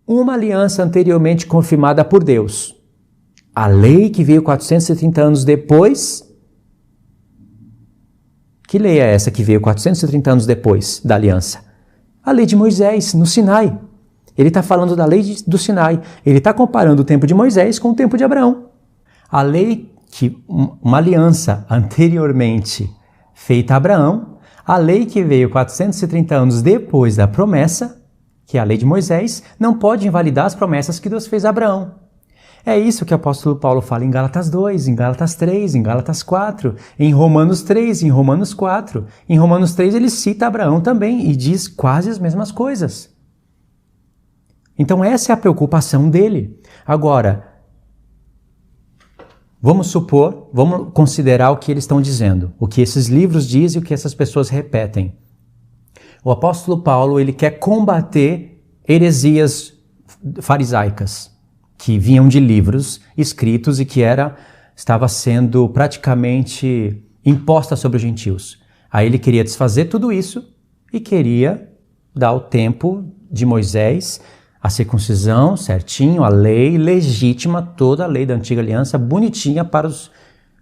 uma aliança anteriormente confirmada por Deus. A lei que veio 430 anos depois. Que lei é essa que veio 430 anos depois da aliança? A lei de Moisés, no Sinai. Ele está falando da lei do Sinai. Ele está comparando o tempo de Moisés com o tempo de Abraão. A lei uma aliança anteriormente feita a Abraão, a lei que veio 430 anos depois da promessa, que é a lei de Moisés, não pode invalidar as promessas que Deus fez a Abraão. É isso que o apóstolo Paulo fala em Gálatas 2, em Gálatas 3, em Gálatas 4, em Romanos 3, em Romanos 4. Em Romanos 3 ele cita Abraão também e diz quase as mesmas coisas. Então essa é a preocupação dele. Agora, vamos considerar o que eles estão dizendo, o que esses livros dizem e o que essas pessoas repetem. O apóstolo Paulo ele quer combater heresias farisaicas, que vinham de livros escritos e que estava sendo praticamente imposta sobre os gentios. Aí ele queria desfazer tudo isso e queria dar o tempo de Moisés, a circuncisão certinho, a lei legítima, toda a lei da antiga aliança, bonitinha para os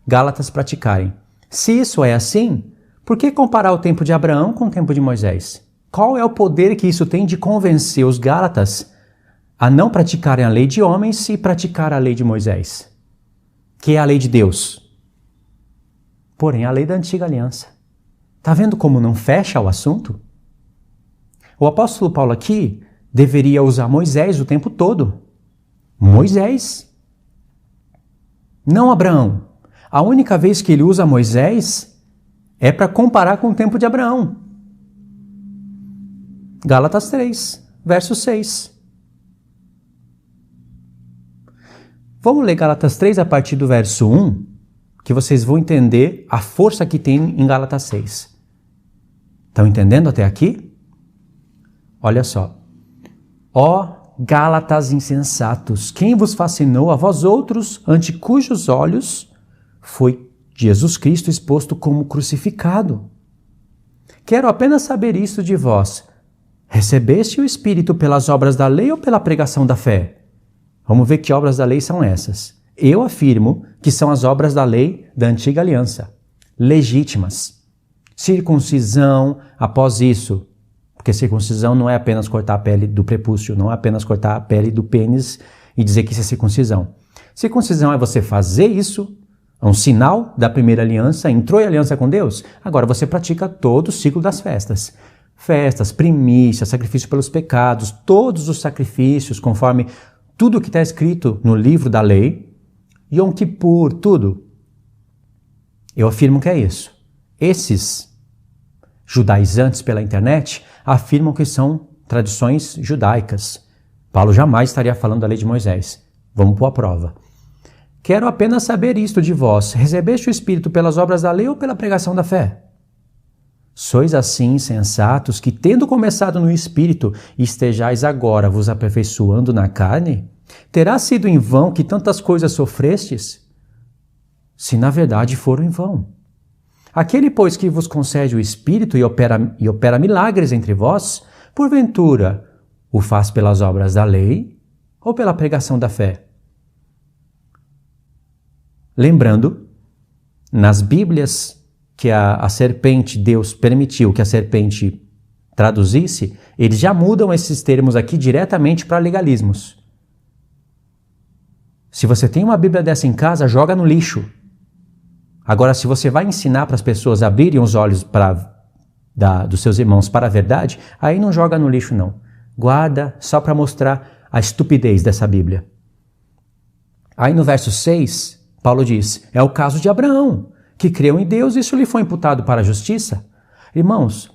gálatas praticarem. Se isso é assim, por que comparar o tempo de Abraão com o tempo de Moisés? Qual é o poder que isso tem de convencer os gálatas a não praticarem a lei de homens e praticar a lei de Moisés, que é a lei de Deus? Porém, a lei da antiga aliança. Está vendo como não fecha o assunto? O apóstolo Paulo aqui deveria usar Moisés o tempo todo. Moisés. Não Abraão. A única vez que ele usa Moisés é para comparar com o tempo de Abraão. Gálatas 3, verso 6. Vamos ler Gálatas 3 a partir do verso 1, que vocês vão entender a força que tem em Gálatas 6. Estão entendendo até aqui? Olha só. Ó Gálatas insensatos, quem vos fascinou a vós outros, ante cujos olhos foi Jesus Cristo exposto como crucificado? Quero apenas saber isto de vós. Recebeste o Espírito pelas obras da lei ou pela pregação da fé? Vamos ver que obras da lei são essas. Eu afirmo que são as obras da lei da antiga aliança, legítimas. Circuncisão, após isso, porque circuncisão não é apenas cortar a pele do prepúcio, não é apenas cortar a pele do pênis e dizer que isso é circuncisão. Circuncisão é você fazer isso, é um sinal da primeira aliança, entrou em aliança com Deus, agora você pratica todo o ciclo das festas. Festas, primícias, sacrifício pelos pecados, todos os sacrifícios, conforme tudo que está escrito no livro da lei, Yom Kippur, tudo. Eu afirmo que é isso. Esses judaizantes pela internet afirmam que são tradições judaicas. Paulo jamais estaria falando da lei de Moisés. Vamos pôr a prova. Quero apenas saber isto de vós. Recebeste o Espírito pelas obras da lei ou pela pregação da fé? Sois assim insensatos que, tendo começado no Espírito, estejais agora vos aperfeiçoando na carne? Terá sido em vão que tantas coisas sofrestes? Se na verdade foram em vão. Aquele, pois, que vos concede o Espírito e opera milagres entre vós, porventura o faz pelas obras da lei ou pela pregação da fé? Lembrando, nas Bíblias que a serpente, Deus permitiu que a serpente traduzisse, eles já mudam esses termos aqui diretamente para legalismos. Se você tem uma Bíblia dessa em casa, joga no lixo. Agora, se você vai ensinar para as pessoas a abrirem os olhos dos seus irmãos para a verdade, aí não joga no lixo não. Guarda só para mostrar a estupidez dessa Bíblia. Aí no verso 6, Paulo diz, é o caso de Abraão, que creu em Deus e isso lhe foi imputado para a justiça. Irmãos,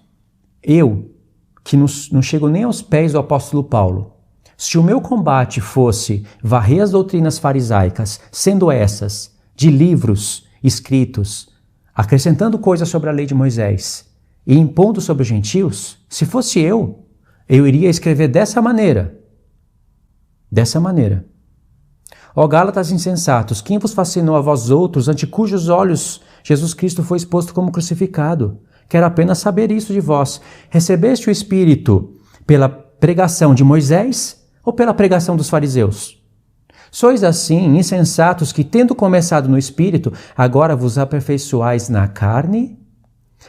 eu, que não chego nem aos pés do apóstolo Paulo, se o meu combate fosse varrer as doutrinas farisaicas, sendo essas de livros escritos, acrescentando coisas sobre a lei de Moisés e impondo sobre os gentios, se fosse eu iria escrever dessa maneira. Dessa maneira. Ó Gálatas insensatos, quem vos fascinou a vós outros, ante cujos olhos Jesus Cristo foi exposto como crucificado? Quero apenas saber isso de vós. Recebeste o Espírito pela pregação de Moisés ou pela pregação dos fariseus? Sois assim insensatos que, tendo começado no Espírito, agora vos aperfeiçoais na carne?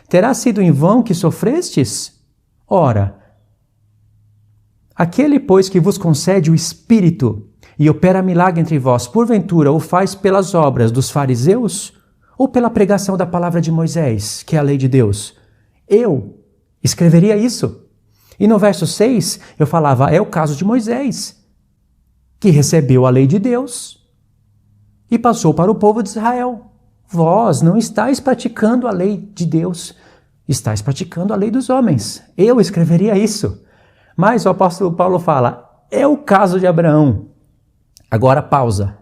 Terá sido em vão que sofrestes? Ora, aquele, pois, que vos concede o Espírito e opera milagre entre vós, porventura o faz pelas obras dos fariseus ou pela pregação da palavra de Moisés, que é a lei de Deus? Eu escreveria isso. E no verso 6 eu falava, é o caso de Moisés, que recebeu a lei de Deus e passou para o povo de Israel. Vós não estáis praticando a lei de Deus, estáis praticando a lei dos homens. Eu escreveria isso. Mas o apóstolo Paulo fala, é o caso de Abraão. Agora pausa.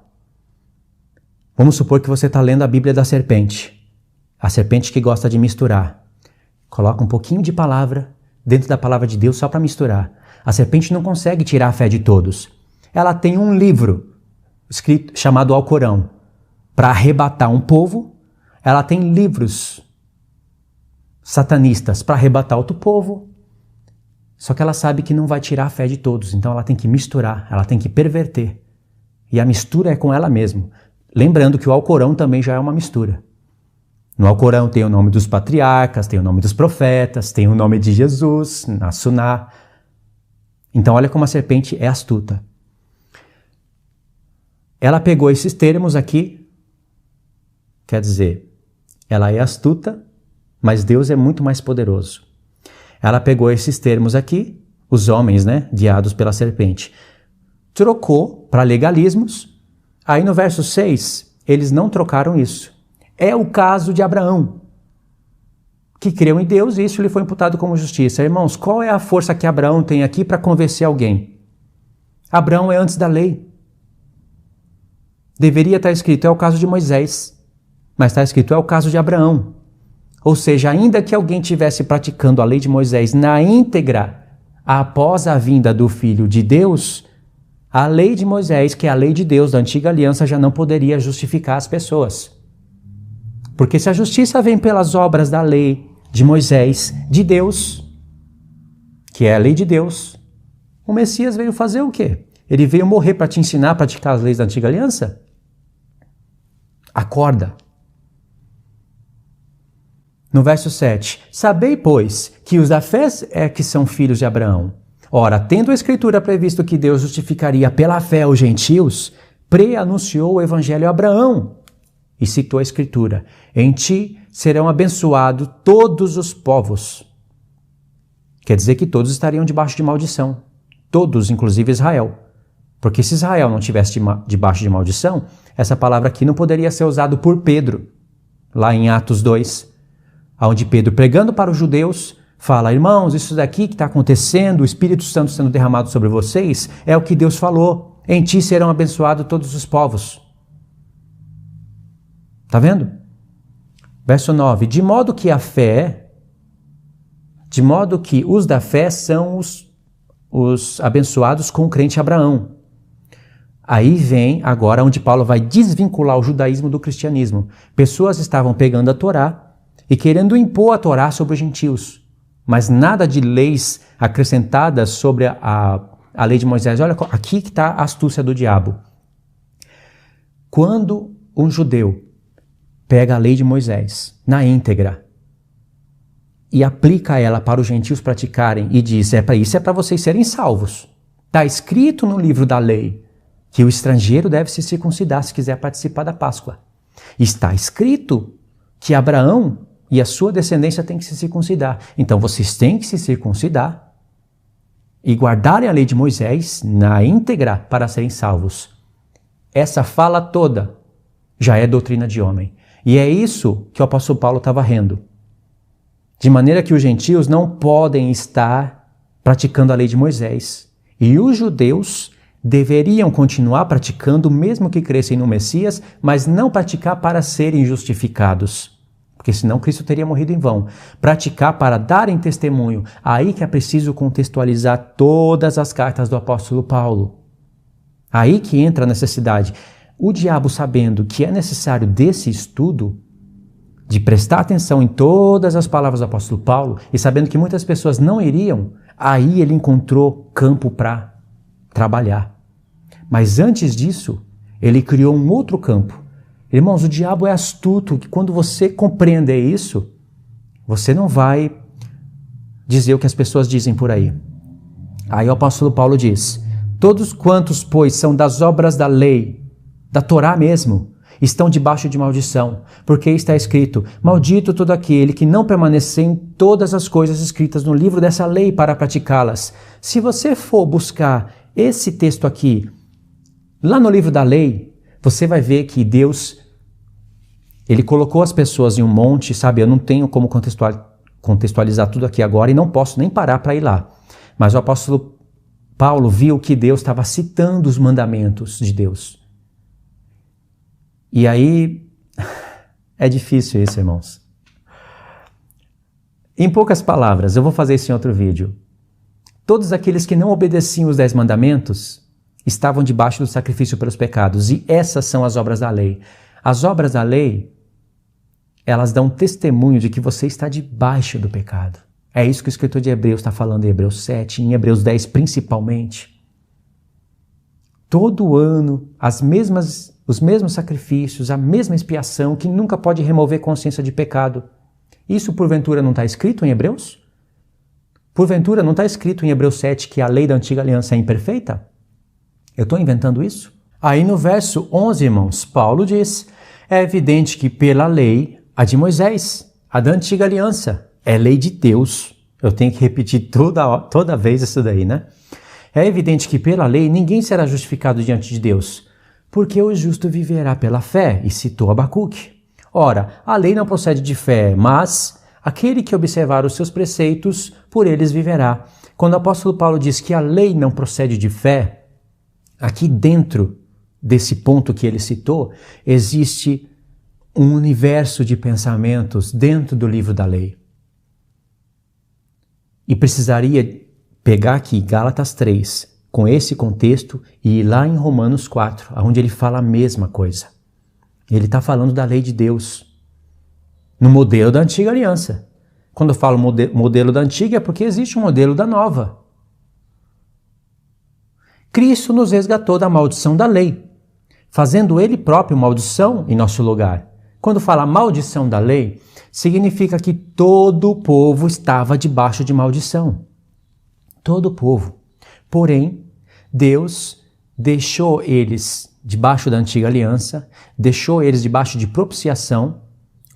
Vamos supor que você está lendo a Bíblia da serpente. A serpente que gosta de misturar. Coloca um pouquinho de palavra dentro da palavra de Deus só para misturar. A serpente não consegue tirar a fé de todos. Ela tem um livro escrito, chamado Alcorão, para arrebatar um povo. Ela tem livros satanistas para arrebatar outro povo. Só que ela sabe que não vai tirar a fé de todos, então ela tem que misturar, ela tem que perverter. E a mistura é com ela mesma. Lembrando que o Alcorão também já é uma mistura. No Alcorão tem o nome dos patriarcas, tem o nome dos profetas, tem o nome de Jesus, na Suná. Então olha como a serpente é astuta. Ela pegou esses termos aqui, quer dizer, ela é astuta, mas Deus é muito mais poderoso. Ela pegou esses termos aqui, os homens, guiados pela serpente, trocou para legalismos. Aí no verso 6, eles não trocaram isso. É o caso de Abraão, que creu em Deus e isso lhe foi imputado como justiça. Irmãos, qual é a força que Abraão tem aqui para convencer alguém? Abraão é antes da lei. Deveria estar escrito, é o caso de Moisés, mas está escrito, é o caso de Abraão. Ou seja, ainda que alguém estivesse praticando a lei de Moisés na íntegra, após a vinda do Filho de Deus, a lei de Moisés, que é a lei de Deus da antiga aliança, já não poderia justificar as pessoas. Porque se a justiça vem pelas obras da lei de Moisés, de Deus, que é a lei de Deus, o Messias veio fazer o quê? Ele veio morrer para te ensinar a praticar as leis da antiga aliança? Acorda. No verso 7, sabei, pois, que os da fé é que são filhos de Abraão. Ora, tendo a Escritura previsto que Deus justificaria pela fé os gentios, pré-anunciou o evangelho a Abraão. E citou a Escritura, em ti serão abençoados todos os povos. Quer dizer que todos estariam debaixo de maldição. Todos, inclusive Israel. Porque se Israel não estivesse debaixo de maldição, essa palavra aqui não poderia ser usada por Pedro, lá em Atos 2, onde Pedro, pregando para os judeus, fala, irmãos, isso daqui que está acontecendo, o Espírito Santo sendo derramado sobre vocês, é o que Deus falou, em ti serão abençoados todos os povos. Está vendo? Verso 9, de modo que os da fé são os abençoados com o crente Abraão. Aí vem agora onde Paulo vai desvincular o judaísmo do cristianismo. Pessoas estavam pegando a Torá e querendo impor a Torá sobre os gentios, mas nada de leis acrescentadas sobre a lei de Moisés. Olha, aqui que está a astúcia do diabo. Quando um judeu pega a lei de Moisés na íntegra e aplica ela para os gentios praticarem e diz, isso é para vocês serem salvos. Está escrito no livro da lei que o estrangeiro deve se circuncidar se quiser participar da Páscoa. Está escrito que Abraão e a sua descendência têm que se circuncidar. Então vocês têm que se circuncidar e guardarem a lei de Moisés na íntegra para serem salvos. Essa fala toda já é doutrina de homem. E é isso que o apóstolo Paulo está varrendo. De maneira que os gentios não podem estar praticando a lei de Moisés. E os judeus deveriam continuar praticando, mesmo que crescem no Messias, mas não praticar para serem justificados. Porque senão Cristo teria morrido em vão. Praticar para darem testemunho. Aí que é preciso contextualizar todas as cartas do apóstolo Paulo. Aí que entra a necessidade. O diabo, sabendo que é necessário desse estudo, de prestar atenção em todas as palavras do apóstolo Paulo, e sabendo que muitas pessoas não iriam, aí ele encontrou campo para trabalhar. Mas antes disso, ele criou um outro campo. Irmãos, o diabo é astuto, que quando você compreender isso, você não vai dizer o que as pessoas dizem por aí. Aí o apóstolo Paulo diz: todos quantos, pois, são das obras da lei, da Torá mesmo, estão debaixo de maldição, porque está escrito: maldito todo aquele que não permanecer em todas as coisas escritas no livro dessa lei para praticá-las. Se você for buscar esse texto aqui, lá no livro da lei, você vai ver que Deus, ele colocou as pessoas em um monte, sabe? Eu não tenho como contextualizar tudo aqui agora e não posso nem parar para ir lá. Mas o apóstolo Paulo viu que Deus estava citando os mandamentos de Deus. E aí, é difícil isso, irmãos. Em poucas palavras, eu vou fazer isso em outro vídeo. Todos aqueles que não obedeciam os 10 mandamentos estavam debaixo do sacrifício pelos pecados. E essas são as obras da lei. As obras da lei, elas dão testemunho de que você está debaixo do pecado. É isso que o escritor de Hebreus está falando em Hebreus 7, em Hebreus 10 principalmente. Todo ano, os mesmos sacrifícios, a mesma expiação que nunca pode remover consciência de pecado. Isso porventura não está escrito em Hebreus? Porventura não está escrito em Hebreus 7 que a lei da antiga aliança é imperfeita? Eu estou inventando isso? Aí no verso 11, irmãos, Paulo diz: é evidente que pela lei, a de Moisés, a da antiga aliança, é lei de Deus. Eu tenho que repetir toda vez isso daí, né? É evidente que pela lei ninguém será justificado diante de Deus, porque o justo viverá pela fé, e citou Abacuque. Ora, a lei não procede de fé, mas aquele que observar os seus preceitos, por eles viverá. Quando o apóstolo Paulo diz que a lei não procede de fé, aqui dentro desse ponto que ele citou, existe um universo de pensamentos dentro do livro da lei. E precisaria pegar aqui Gálatas 3, com esse contexto, e ir lá em Romanos 4, onde ele fala a mesma coisa. Ele está falando da lei de Deus, no modelo da antiga aliança. Quando eu falo modelo da antiga, é porque existe um modelo da nova. Cristo nos resgatou da maldição da lei, fazendo ele próprio maldição em nosso lugar. Quando fala maldição da lei, significa que todo o povo estava debaixo de maldição. Todo o povo. Porém, Deus deixou eles debaixo da antiga aliança, deixou eles debaixo de propiciação,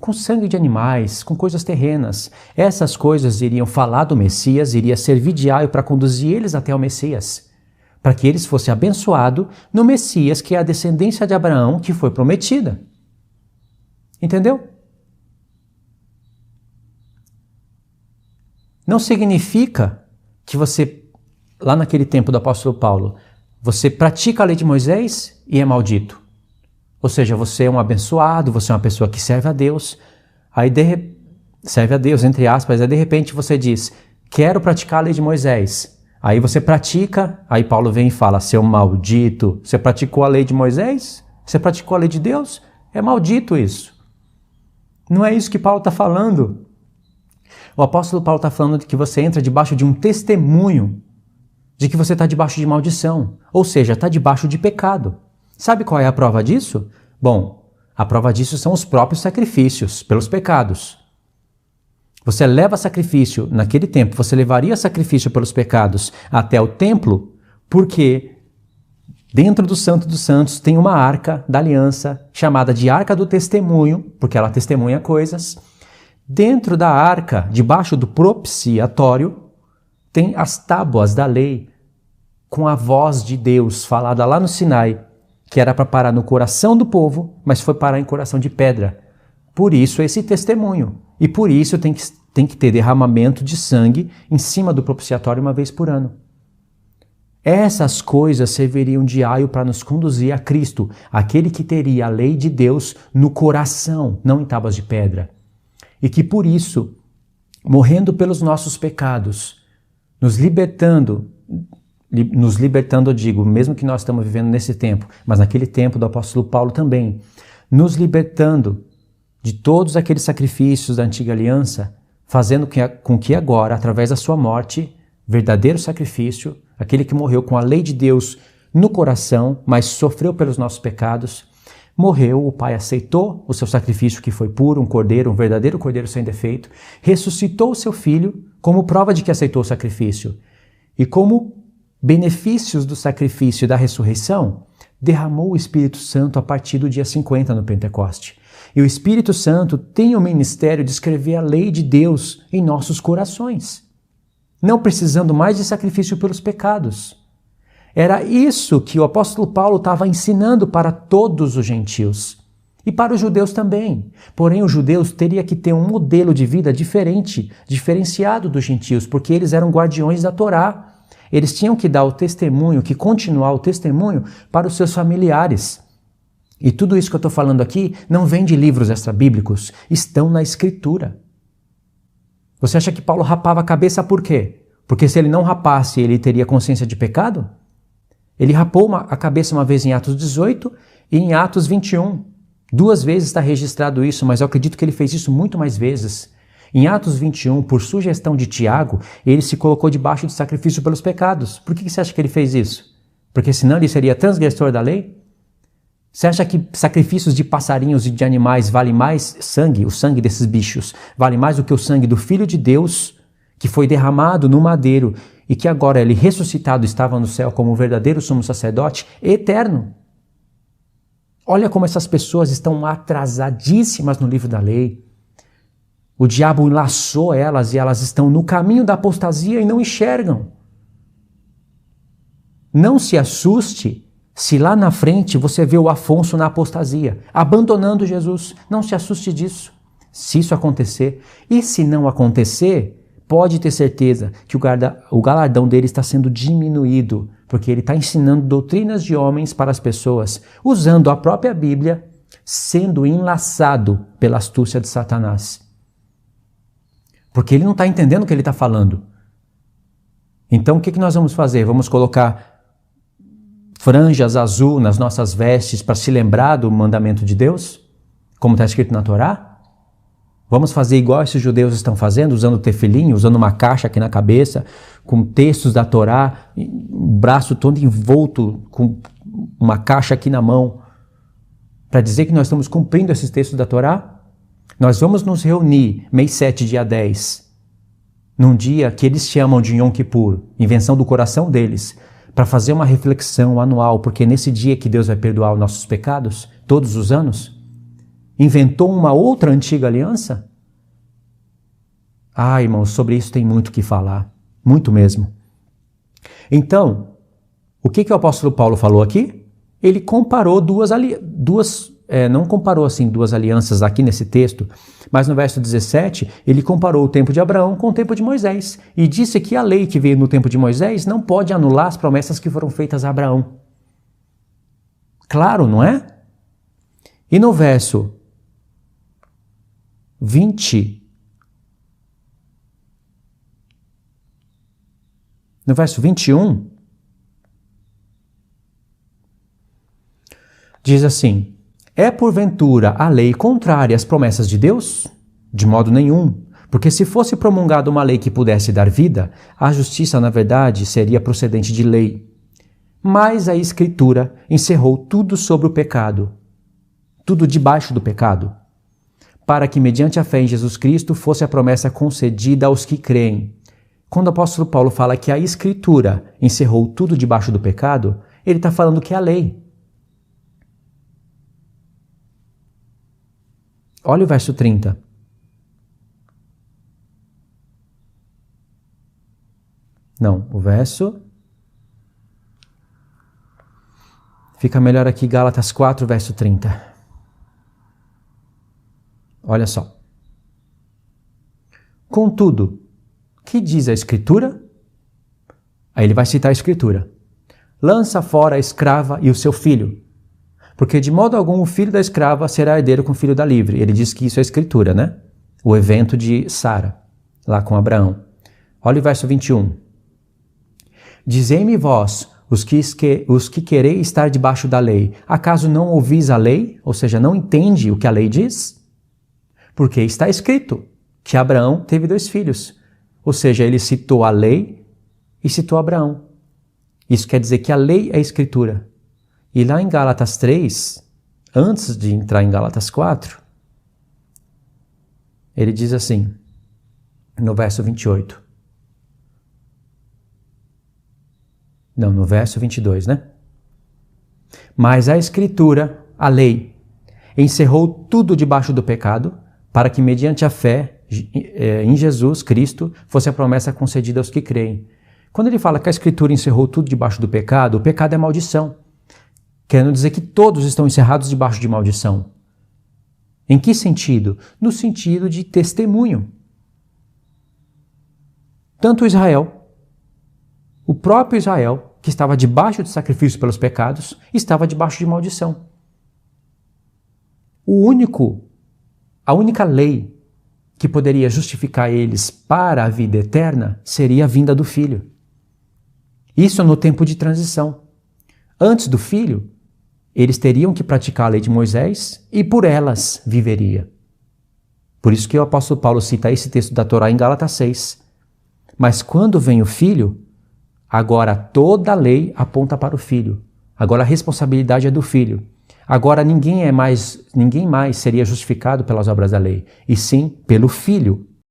com sangue de animais, com coisas terrenas. Essas coisas iriam falar do Messias, iria servir de aio para conduzir eles até o Messias, para que eles fossem abençoados no Messias, que é a descendência de Abraão que foi prometida. Entendeu? Não significa que você, lá naquele tempo do apóstolo Paulo, você pratica a lei de Moisés e é maldito. Ou seja, você é um abençoado, você é uma pessoa que serve a Deus. Aí serve a Deus, entre aspas, aí de repente você diz: quero praticar a lei de Moisés. Aí você pratica, aí Paulo vem e fala: seu maldito, você praticou a lei de Moisés? Você praticou a lei de Deus? É maldito isso. Não é isso que Paulo está falando. O apóstolo Paulo está falando de que você entra debaixo de um testemunho de que você está debaixo de maldição, ou seja, está debaixo de pecado. Sabe qual é a prova disso? Bom, a prova disso são os próprios sacrifícios pelos pecados. Você leva sacrifício, naquele tempo, você levaria sacrifício pelos pecados até o templo, porque dentro do Santo dos Santos tem uma arca da aliança, chamada de Arca do Testemunho, porque ela testemunha coisas. Dentro da arca, debaixo do propiciatório, tem as tábuas da lei, com a voz de Deus falada lá no Sinai, que era para parar no coração do povo, mas foi parar em coração de pedra. Por isso esse testemunho. E por isso tem que ter derramamento de sangue em cima do propiciatório uma vez por ano. Essas coisas serviriam de aio para nos conduzir a Cristo, aquele que teria a lei de Deus no coração, não em tábuas de pedra. E que por isso, morrendo pelos nossos pecados, nos libertando, eu digo, mesmo que nós estamos vivendo nesse tempo, mas naquele tempo do apóstolo Paulo também, nos libertando de todos aqueles sacrifícios da antiga aliança, fazendo com que agora, através da sua morte, verdadeiro sacrifício, aquele que morreu com a lei de Deus no coração, mas sofreu pelos nossos pecados, morreu, o Pai aceitou o seu sacrifício que foi puro, um cordeiro, um verdadeiro cordeiro sem defeito, ressuscitou o seu filho como prova de que aceitou o sacrifício. E como benefícios do sacrifício e da ressurreição, derramou o Espírito Santo a partir do dia 50 no Pentecoste. E o Espírito Santo tem o ministério de escrever a lei de Deus em nossos corações, não precisando mais de sacrifício pelos pecados. Era isso que o apóstolo Paulo estava ensinando para todos os gentios e para os judeus também. Porém, os judeus teriam que ter um modelo de vida diferente, diferenciado dos gentios, porque eles eram guardiões da Torá. Eles tinham que dar o testemunho, que continuar o testemunho para os seus familiares. E tudo isso que eu estou falando aqui não vem de livros extrabíblicos, estão na Escritura. Você acha que Paulo rapava a cabeça por quê? Porque se ele não rapasse, ele teria consciência de pecado? Ele rapou a cabeça uma vez em Atos 18 e em Atos 21. 2 vezes está registrado isso, mas eu acredito que ele fez isso muito mais vezes. Em Atos 21, por sugestão de Tiago, ele se colocou debaixo de sacrifício pelos pecados. Por que você acha que ele fez isso? Porque senão ele seria transgressor da lei? Você acha que sacrifícios de passarinhos e de animais vale mais sangue, o sangue desses bichos, vale mais do que o sangue do Filho de Deus, que foi derramado no madeiro e que agora ele ressuscitado estava no céu como o verdadeiro sumo sacerdote eterno? Olha como essas pessoas estão atrasadíssimas no livro da lei. O diabo enlaçou elas e elas estão no caminho da apostasia e não enxergam. Não se assuste se lá na frente você vê o Afonso na apostasia, abandonando Jesus. Não se assuste disso, se isso acontecer. E se não acontecer, pode ter certeza que o galardão dele está sendo diminuído, porque ele está ensinando doutrinas de homens para as pessoas, usando a própria Bíblia, sendo enlaçado pela astúcia de Satanás. Porque ele não está entendendo o que ele está falando. Então o que nós vamos fazer? Vamos colocar franjas azul nas nossas vestes para se lembrar do mandamento de Deus? Como está escrito na Torá? Vamos fazer igual esses judeus estão fazendo, usando tefilim, usando uma caixa aqui na cabeça, com textos da Torá, o braço todo envolto com uma caixa aqui na mão, para dizer que nós estamos cumprindo esses textos da Torá? Nós vamos nos reunir, mês 7, dia 10, num dia que eles chamam de Yom Kippur, invenção do coração deles, para fazer uma reflexão anual, porque nesse dia que Deus vai perdoar os nossos pecados, todos os anos, inventou uma outra antiga aliança? Ah, irmãos, sobre isso tem muito o que falar, muito mesmo. Então, o que o apóstolo Paulo falou aqui? Ele comparou não comparou assim duas alianças aqui nesse texto, mas no verso 17, ele comparou o tempo de Abraão com o tempo de Moisés e disse que a lei que veio no tempo de Moisés não pode anular as promessas que foram feitas a Abraão. Claro, não é? E no verso 20, no verso 21, diz assim: é porventura a lei contrária às promessas de Deus? De modo nenhum, porque se fosse promulgada uma lei que pudesse dar vida, a justiça, na verdade, seria procedente de lei. Mas a Escritura encerrou tudo sobre o pecado, tudo debaixo do pecado, para que, mediante a fé em Jesus Cristo, fosse a promessa concedida aos que creem. Quando o apóstolo Paulo fala que a Escritura encerrou tudo debaixo do pecado, ele está falando que é a lei. Olha o verso 30. Não, o verso... Fica melhor aqui, Gálatas 4, verso 30. Olha só. Contudo, que diz a Escritura? Aí ele vai citar a Escritura. Lança fora a escrava e o seu filho, porque de modo algum o filho da escrava será herdeiro com o filho da livre. Ele diz que isso é a Escritura, né? O evento de Sara, lá com Abraão. Olha o verso 21. Dizei-me vós, os que quereis estar debaixo da lei, acaso não ouvis a lei? Ou seja, não entende o que a lei diz? Porque está escrito que Abraão teve 2 filhos. Ou seja, ele citou a lei e citou Abraão. Isso quer dizer que a lei é a Escritura. E lá em Gálatas 3, antes de entrar em Gálatas 4, ele diz assim, no verso 28. Não, no verso 22, né? Mas a Escritura, a lei, encerrou tudo debaixo do pecado, para que mediante a fé em Jesus Cristo fosse a promessa concedida aos que creem. Quando ele fala que a Escritura encerrou tudo debaixo do pecado, o pecado é maldição. Querendo dizer que todos estão encerrados debaixo de maldição. Em que sentido? No sentido de testemunho. Tanto Israel, o próprio Israel, que estava debaixo de sacrifício pelos pecados, estava debaixo de maldição. A única lei que poderia justificar eles para a vida eterna seria a vinda do Filho. Isso no tempo de transição. Antes do Filho, eles teriam que praticar a lei de Moisés e por elas viveria. Por isso que o apóstolo Paulo cita esse texto da Torá em Gálatas 6. Mas quando vem o Filho, agora toda a lei aponta para o Filho. Agora a responsabilidade é do Filho. Agora ninguém mais seria justificado pelas obras da lei, e sim pelo Filho.